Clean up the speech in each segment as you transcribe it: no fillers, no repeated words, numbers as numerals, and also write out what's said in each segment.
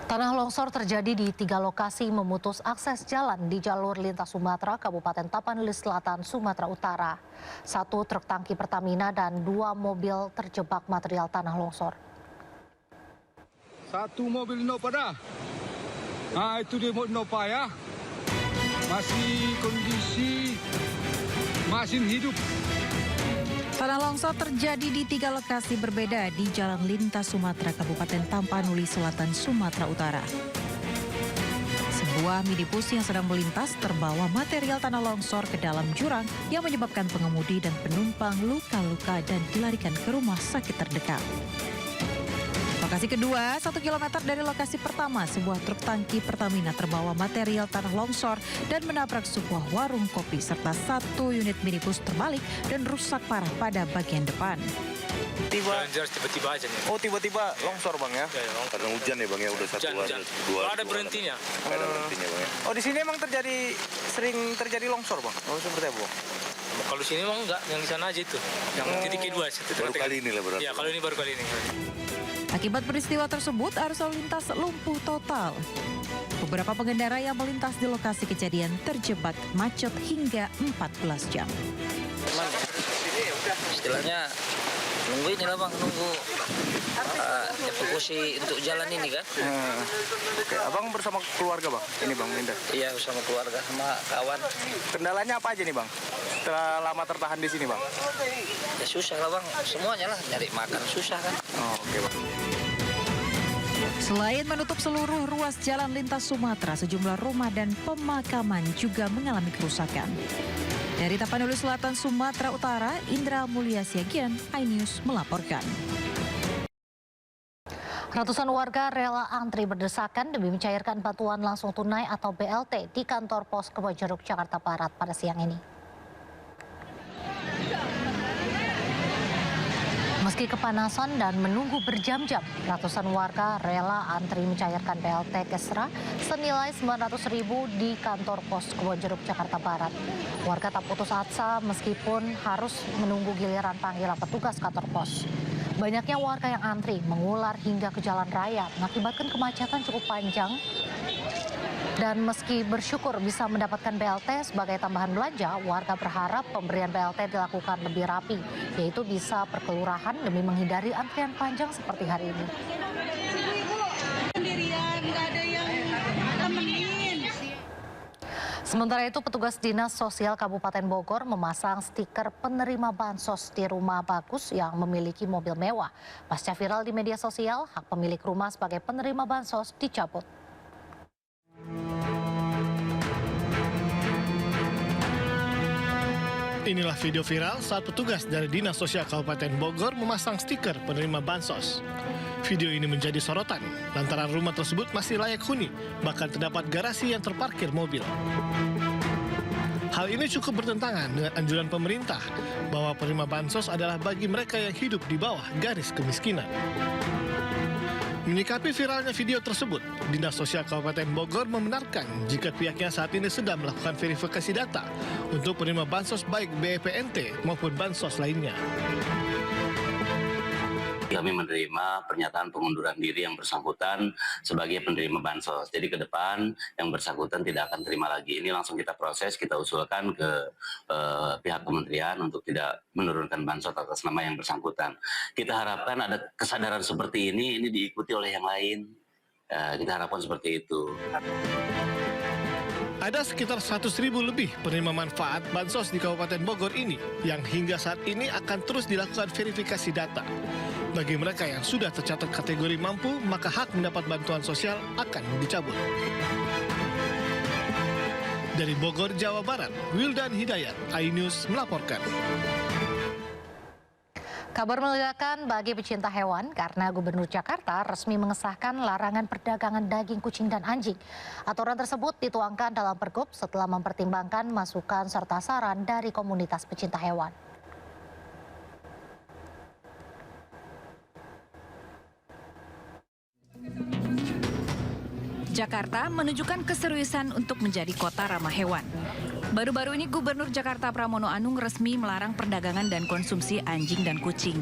Tanah longsor terjadi di 3 lokasi memutus akses jalan di jalur lintas Sumatera, Kabupaten Tapanuli Selatan, Sumatera Utara. 1 truk tangki Pertamina dan 2 mobil terjebak material tanah longsor. 1 mobil Innova dah. Itu dia Innova ya. Masih kondisi mesin hidup. Tanah longsor terjadi di 3 lokasi berbeda di Jalan Lintas Sumatera, Kabupaten Tapanuli Selatan, Sumatera Utara. Sebuah minibus yang sedang melintas terbawa material tanah longsor ke dalam jurang yang menyebabkan pengemudi dan penumpang luka-luka dan dilarikan ke rumah sakit terdekat. Lokasi kedua, 1 km dari lokasi pertama, sebuah truk tangki Pertamina terbawa material tanah longsor dan menabrak sebuah warung kopi serta 1 unit minibus terbalik dan rusak parah pada bagian depan. Tiba-tiba aja nih. Oh, tiba-tiba longsor bang ya? Ya, longsor. Karena hujan ya bang ya, udah satu hari. Dua ada berhentinya. Ada berhentinya bang ya. Oh, di sini emang sering terjadi longsor bang? Oh, seperti apa bang? Kalau di sini emang enggak, yang di sana aja itu. Yang titik kedua. Baru kali ini lah berarti. Ya, kalau ini baru kali ini. Akibat peristiwa tersebut, arus lalu lintas lumpuh total. Beberapa pengendara yang melintas di lokasi kejadian terjebak macet hingga 14 jam. Istilahnya nunggu ini lah bang, nunggu evakuasi untuk jalan ini kan. Oke, abang bersama keluarga bang? Ini bang Minda? Iya, bersama keluarga sama kawan. Kendalanya apa aja nih bang? Setelah lama tertahan di sini bang? Ya susah lah bang, semuanya lah, nyari makan susah kan. Oh, oke bang. Selain menutup seluruh ruas jalan lintas Sumatera, sejumlah rumah dan pemakaman juga mengalami kerusakan. Dari Tapanuli Selatan, Sumatera Utara, Indra Mulia Siagian, iNews melaporkan. Ratusan warga rela antri berdesakan demi mencairkan bantuan langsung tunai atau BLT di kantor pos Kebonjeruk, Jakarta Barat pada siang ini. Meski kepanasan dan menunggu berjam-jam, ratusan warga rela antri mencairkan BLT Kesra senilai Rp900.000 di kantor pos Kebonjeruk, Jakarta Barat. Warga tak putus asa meskipun harus menunggu giliran panggilan petugas kantor pos. Banyaknya warga yang antri mengular hingga ke jalan raya mengakibatkan kemacetan cukup panjang. Dan meski bersyukur bisa mendapatkan BLT sebagai tambahan belanja, warga berharap pemberian BLT dilakukan lebih rapi, yaitu bisa per kelurahan demi menghindari antrian panjang seperti hari ini. Sementara itu, petugas Dinas Sosial Kabupaten Bogor memasang stiker penerima bansos di rumah bagus yang memiliki mobil mewah. Pasca viral di media sosial, hak pemilik rumah sebagai penerima bansos dicabut. Inilah video viral saat petugas dari Dinas Sosial Kabupaten Bogor memasang stiker penerima bansos. Video ini menjadi sorotan lantaran rumah tersebut masih layak huni, bahkan terdapat garasi yang terparkir mobil. Hal ini cukup bertentangan dengan anjuran pemerintah bahwa penerima bansos adalah bagi mereka yang hidup di bawah garis kemiskinan. Menyikapi viralnya video tersebut, Dinas Sosial Kabupaten Bogor membenarkan jika pihaknya saat ini sedang melakukan verifikasi data untuk penerima bansos baik BPNT maupun bansos lainnya. Kami menerima pernyataan pengunduran diri yang bersangkutan sebagai penerima bansos. Jadi ke depan yang bersangkutan tidak akan terima lagi. Ini langsung kita proses, kita usulkan ke pihak kementerian untuk tidak menurunkan bansos atas nama yang bersangkutan. Kita harapkan ada kesadaran seperti ini diikuti oleh yang lain. Kita harapkan seperti itu. Ada sekitar 100.000 lebih penerima manfaat bansos di Kabupaten Bogor ini yang hingga saat ini akan terus dilakukan verifikasi data. Bagi mereka yang sudah tercatat kategori mampu, maka hak mendapat bantuan sosial akan dicabut. Dari Bogor, Jawa Barat, Wildan Hidayat, iNews melaporkan. Kabar melegakan bagi pecinta hewan karena Gubernur Jakarta resmi mengesahkan larangan perdagangan daging kucing dan anjing. Aturan tersebut dituangkan dalam Pergub setelah mempertimbangkan masukan serta saran dari komunitas pecinta hewan. Jakarta menunjukkan keseriusan untuk menjadi kota ramah hewan. Baru-baru ini Gubernur Jakarta Pramono Anung resmi melarang perdagangan dan konsumsi anjing dan kucing.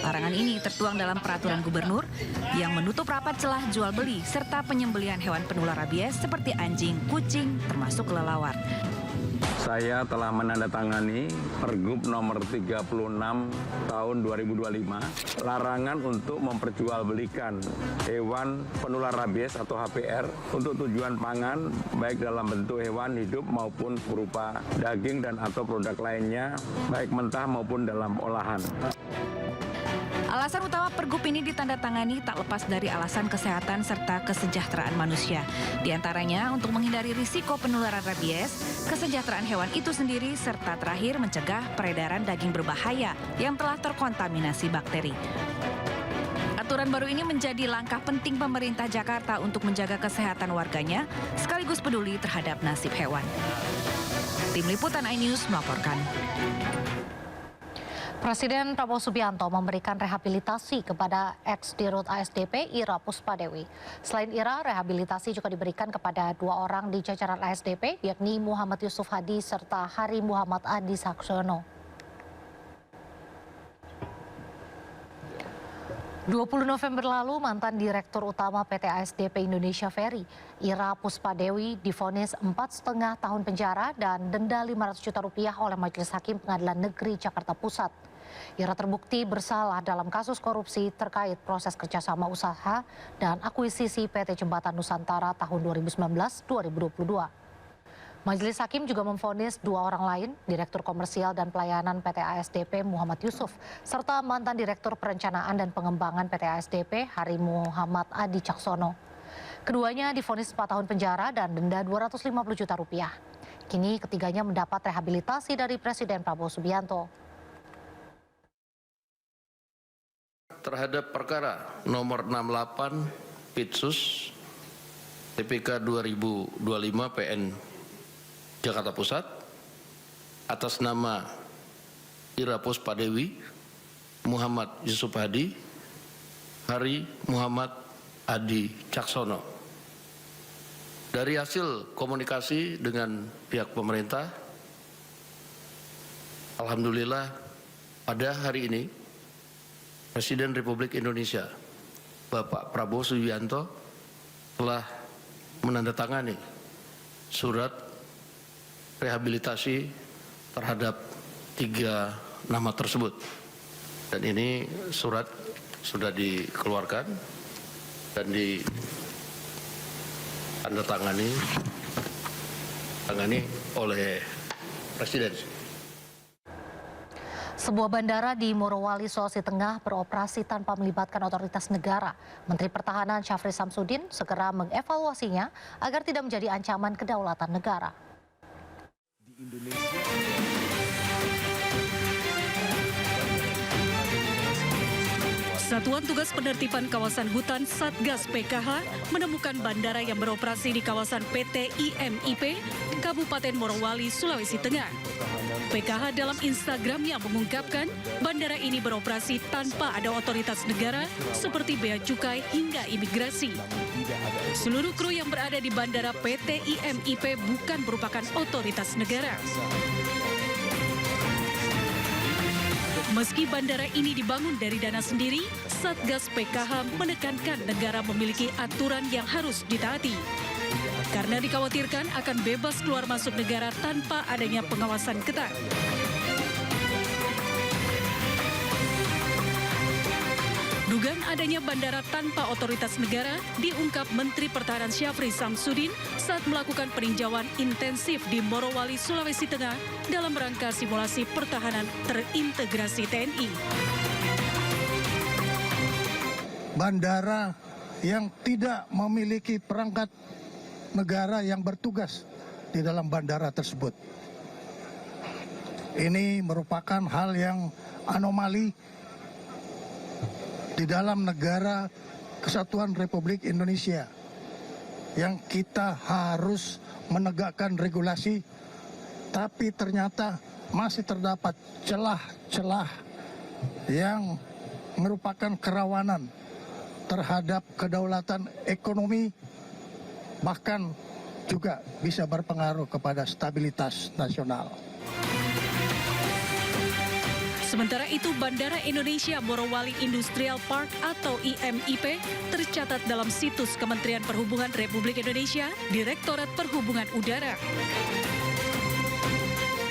Larangan ini tertuang dalam peraturan gubernur yang menutup rapat celah jual beli serta penyembelihan hewan penular rabies seperti anjing, kucing, termasuk kelelawar. Saya telah menandatangani Pergub nomor 36 tahun 2025, larangan untuk memperjualbelikan hewan penular rabies atau HPR untuk tujuan pangan, baik dalam bentuk hewan hidup maupun berupa daging dan atau produk lainnya, baik mentah maupun dalam olahan. Alasan utama Pergub ini ditandatangani tak lepas dari alasan kesehatan serta kesejahteraan manusia. Di antaranya untuk menghindari risiko penularan rabies, kesejahteraan hewan itu sendiri, serta terakhir mencegah peredaran daging berbahaya yang telah terkontaminasi bakteri. Aturan baru ini menjadi langkah penting pemerintah Jakarta untuk menjaga kesehatan warganya, sekaligus peduli terhadap nasib hewan. Tim Liputan iNews melaporkan. Presiden Prabowo Subianto memberikan rehabilitasi kepada ex-Dirut ASDP Ira Puspadewi. Selain Ira, rehabilitasi juga diberikan kepada 2 orang di jajaran ASDP, yakni Muhammad Yusuf Hadi serta Hari Muhammad Adi Caksono. 20 November lalu, mantan Direktur Utama PT ASDP Indonesia Ferry, Ira Puspadewi, divonis 4,5 tahun penjara dan denda 500 juta rupiah oleh Majelis Hakim Pengadilan Negeri Jakarta Pusat. Ira terbukti bersalah dalam kasus korupsi terkait proses kerjasama usaha dan akuisisi PT Jembatan Nusantara tahun 2019-2022. Majelis Hakim juga memvonis 2 orang lain, Direktur Komersial dan Pelayanan PT ASDP Muhammad Yusuf, serta mantan Direktur Perencanaan dan Pengembangan PT ASDP Hari Muhammad Adi Caksono. Keduanya divonis 4 tahun penjara dan denda 250 juta rupiah. Kini ketiganya mendapat rehabilitasi dari Presiden Prabowo Subianto. Terhadap perkara nomor 68 Pitsus TPK 2025 PN Jakarta Pusat atas nama Ira Puspadewi, Muhammad Yusuf Hadi, Hari Muhammad Adi Caksono. Dari hasil komunikasi dengan pihak pemerintah, alhamdulillah pada hari ini Presiden Republik Indonesia Bapak Prabowo Subianto telah menandatangani surat rehabilitasi terhadap 3 nama tersebut. Dan ini surat sudah dikeluarkan dan ditandatangani oleh Presiden. Sebuah bandara di Morowali, Sulawesi Tengah beroperasi tanpa melibatkan otoritas negara. Menteri Pertahanan Syafri Samsudin segera mengevaluasinya agar tidak menjadi ancaman kedaulatan negara. Satuan Tugas Penertiban Kawasan Hutan Satgas PKH menemukan bandara yang beroperasi di kawasan PT IMIP, Kabupaten Morowali, Sulawesi Tengah. PKH dalam Instagramnya mengungkapkan bandara ini beroperasi tanpa ada otoritas negara seperti bea cukai hingga imigrasi. Seluruh kru yang berada di bandara PT IMIP bukan merupakan otoritas negara. Meski bandara ini dibangun dari dana sendiri, Satgas PKH menekankan negara memiliki aturan yang harus ditaati. Karena dikhawatirkan akan bebas keluar masuk negara tanpa adanya pengawasan ketat. Dugaan adanya bandara tanpa otoritas negara diungkap Menteri Pertahanan Syafri Samsudin saat melakukan peninjauan intensif di Morowali, Sulawesi Tengah dalam rangka simulasi pertahanan terintegrasi TNI. Bandara yang tidak memiliki perangkat negara yang bertugas di dalam bandara tersebut. Ini merupakan hal yang anomali di dalam negara Kesatuan Republik Indonesia yang kita harus menegakkan regulasi, tapi ternyata masih terdapat celah-celah yang merupakan kerawanan terhadap kedaulatan ekonomi, bahkan juga bisa berpengaruh kepada stabilitas nasional. Sementara itu, Bandara Indonesia Morowali Industrial Park atau IMIP tercatat dalam situs Kementerian Perhubungan Republik Indonesia, Direktorat Perhubungan Udara.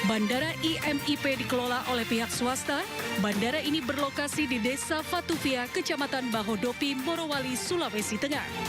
Bandara IMIP dikelola oleh pihak swasta. Bandara ini berlokasi di Desa Fatuvia, Kecamatan Bahodopi, Morowali, Sulawesi Tengah.